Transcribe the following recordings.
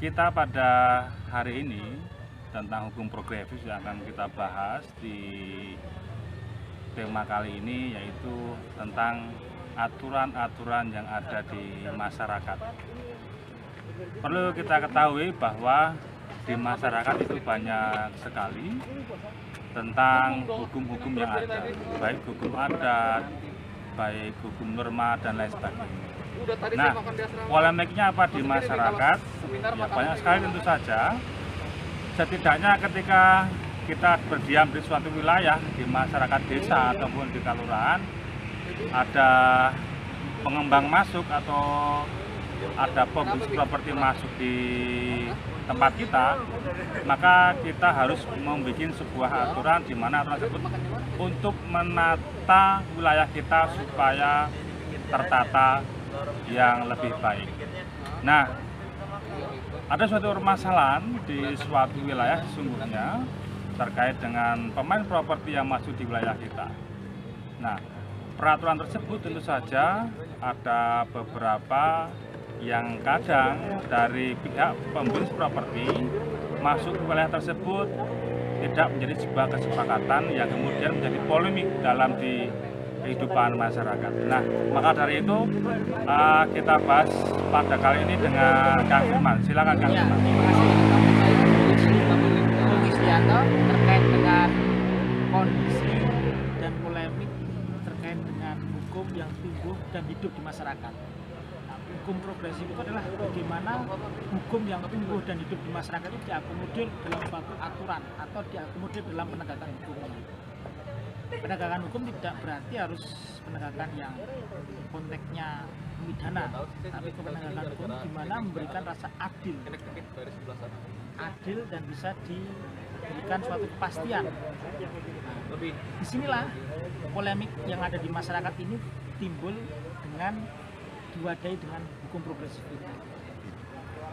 Kita pada hari ini tentang hukum progresif yang akan kita bahas di tema kali ini, yaitu tentang aturan-aturan yang ada di masyarakat. Perlu kita ketahui bahwa di masyarakat itu banyak sekali tentang hukum-hukum yang ada, baik hukum adat, baik hukum norma dan lain sebagainya. Nah, polemiknya apa di masyarakat? Ya, banyak sekali tentu saja. Setidaknya ketika kita berdiam di suatu wilayah, di masyarakat desa ataupun di kelurahan, ada pengembang masuk atau ada pembeli properti masuk di tempat kita, maka kita harus membuat sebuah aturan di mana aturan tersebut untuk menata wilayah kita supaya tertata yang lebih baik. Nah, ada suatu permasalahan di suatu wilayah sesungguhnya terkait dengan pemain properti yang masuk di wilayah kita. Nah, peraturan tersebut tentu saja ada beberapa yang kadang dari pihak pembeli properti masuk ke wilayah tersebut tidak menjadi sebuah kesepakatan yang kemudian menjadi polemik dalam di kehidupan masyarakat. Nah, maka dari itu kita bahas pada kali ini dengan Kang Firman. Silakan Kang Firman. Terima kasih. Bung Islianto terkait dengan kondisi dan polemik terkait dengan hukum yang tumbuh dan hidup di masyarakat. Nah, hukum progresif itu adalah bagaimana hukum yang tumbuh dan hidup di masyarakat itu diakomodir dalam suatu aturan atau diakomodir dalam penegakan hukumnya. Penegakan hukum tidak berarti harus penegakan yang konteksnya pidana, tapi penegakan hukum di mana memberikan rasa adil dan bisa diberikan suatu kepastian. Nah, disinilah polemik yang ada di masyarakat ini timbul dengan diwadahi dengan hukum progresif itu.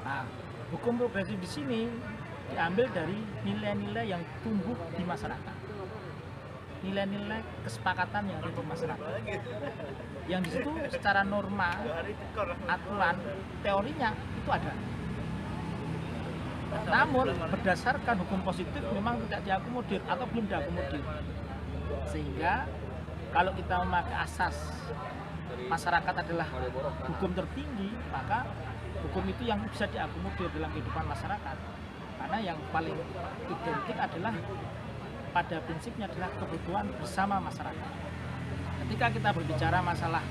Nah, hukum progresif di sini diambil dari nilai-nilai yang tumbuh di masyarakat. Nilai-nilai kesepakatan yang ada di masyarakat, yang di situ secara norma, aturan, teorinya itu ada. Namun berdasarkan hukum positif memang tidak diakomodir atau belum diakomodir. Sehingga kalau kita memakai asas masyarakat adalah hukum tertinggi, maka hukum itu yang bisa diakomodir dalam kehidupan masyarakat. Karena yang paling identik adalah pada prinsipnya adalah kebutuhan bersama masyarakat. Ketika kita berbicara masalah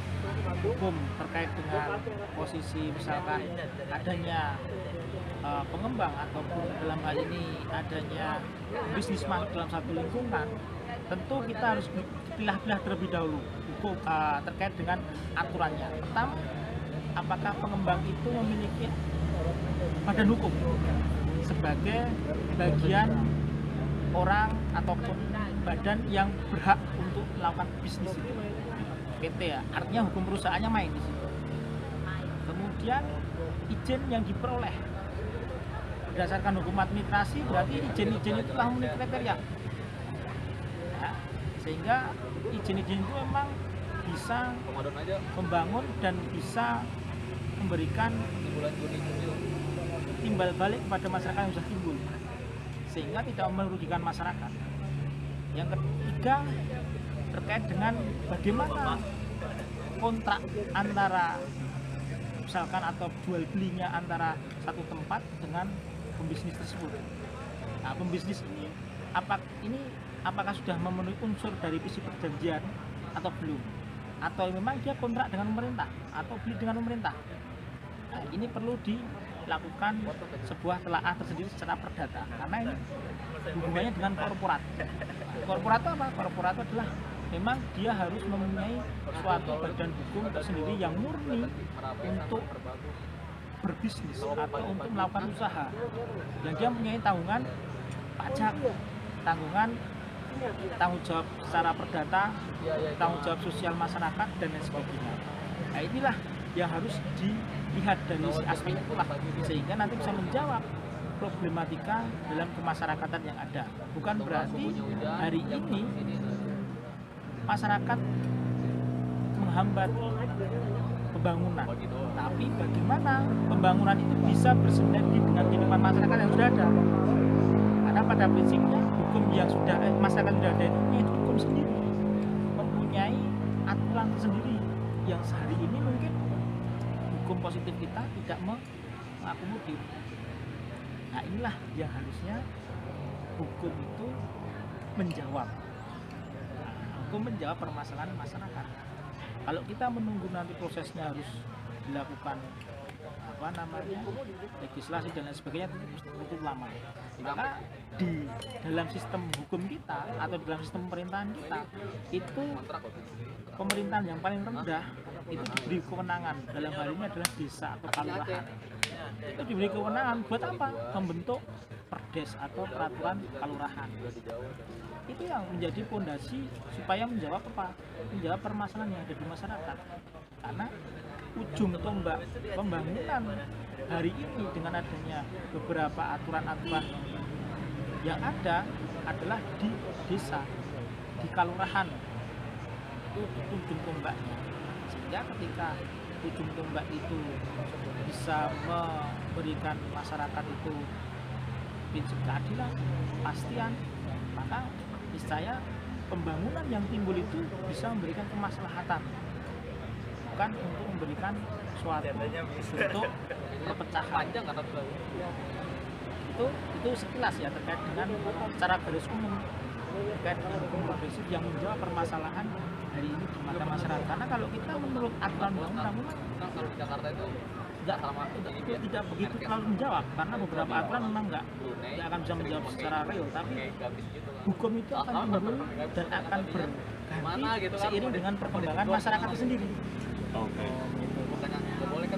hukum terkait dengan posisi misalkan adanya pengembang ataupun dalam hal ini adanya bisnis masuk dalam satu lingkungan, tentu kita harus pilah-pilah terlebih dahulu hukum terkait dengan aturannya. Pertama, apakah pengembang itu memiliki badan hukum sebagai bagian orang ataupun badan yang berhak untuk melakukan bisnis itu, PT ya, artinya hukum perusahaannya main di situ. Kemudian izin yang diperoleh berdasarkan hukum administrasi, berarti izin-izin itu telah memenuhi kriteria. Ya, sehingga izin-izin itu memang bisa membangun dan bisa memberikan timbal balik kepada masyarakat yang sudah timbul, sehingga tidak merugikan masyarakat. Yang ketiga, terkait dengan bagaimana kontrak antara misalkan atau jual belinya antara satu tempat dengan pembisnis tersebut. Nah, pembisnis ini apakah sudah memenuhi unsur dari visi perjanjian atau belum? Atau memang dia kontrak dengan pemerintah atau beli dengan pemerintah? Nah, ini perlu dilakukan sebuah telaah tersendiri secara perdata, karena ini hubungannya dengan korporat. Korporat itu apa? Korporat itu adalah memang dia harus mempunyai suatu badan hukum tersendiri yang murni untuk berbisnis atau untuk melakukan usaha, yang dia mempunyai tanggungan pajak, tanggung jawab secara perdata, tanggung jawab sosial masyarakat dan lain sebagainya. Nah, inilah yang harus dilihat dari aspek itulah, sehingga nanti bisa menjawab problematika dalam kemasyarakatan yang ada. Bukan berarti hari ini masyarakat menghambat pembangunan. Tapi bagaimana pembangunan itu bisa bersinergi dengan kehidupan masyarakat yang sudah ada? Karena pada prinsipnya hukum yang sudah masyarakat sudah ada itu hukum sendiri, mempunyai aturan sendiri yang sehari ini mungkin hukum positif kita tidak mengakomodir. Nah inilah yang harusnya hukum itu menjawab. Hukum menjawab permasalahan masyarakat. Kalau kita menunggu nanti prosesnya harus dilakukan legislasi dan lain sebagainya itu lama. Maka di dalam sistem hukum kita atau dalam sistem pemerintahan kita itu pemerintahan yang paling rendah itu diberi kewenangan, dalam hal ini adalah desa atau kelurahan. Itu diberi kewenangan buat apa? Membentuk perdes atau peraturan kelurahan. Itu yang menjadi fondasi supaya menjawab apa? Menjawab permasalahan yang ada di masyarakat. Karena ujung tombak pembangunan hari ini dengan adanya beberapa aturan-aturan yang ada adalah di desa, di kelurahan. Itu ujung tombaknya. Sehingga ketika ujung tombak itu bisa memberikan masyarakat itu prinsip keadilan, kepastian, maka saya pembangunan yang timbul itu bisa memberikan kemaslahatan, bukan untuk memberikan suatu bentuk perpecahan. Itu sekilas ya terkait dengan secara garis umum terkait dengan hukum progresif yang menjawab permasalahan hari ini di mata masyarakat. Karena kalau kita menurut aturan undang-undang kalau di Jakarta itu tidak begitu terlalu menjawab, karena beberapa aturan memang nggak akan bisa menjawab secara real, tapi hukum itu akan timbul dan akan berganti seiring dengan perkembangan masyarakat itu sendiri. Oke.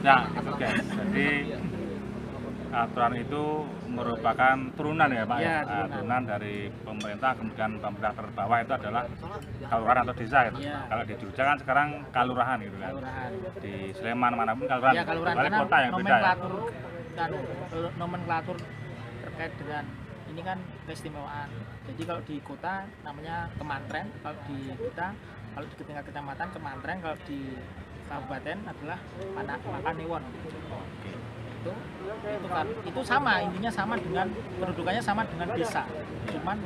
Nah, itu guys. Jadi aturan itu merupakan turunan ya Pak ya, turunan dari pemerintah, kemudian pemerintah terbawah itu adalah kelurahan atau desa gitu. Ya. Kalau di Jogja kan sekarang kalurahan gitu kan. Kalurahan. Di Sleman manapun kalurahan. Ya, kalurahan karena kota yang beda ya. Nomenklatur terkait dengan ini kan keistimewaan. Jadi kalau di kota namanya kemantren, kalau di kita kalau di tingkat kecamatan kemantren, kalau di kabupaten adalah Pakanewon. Oke. Itu sama, intinya sama dengan kedudukannya sama dengan desa, cuman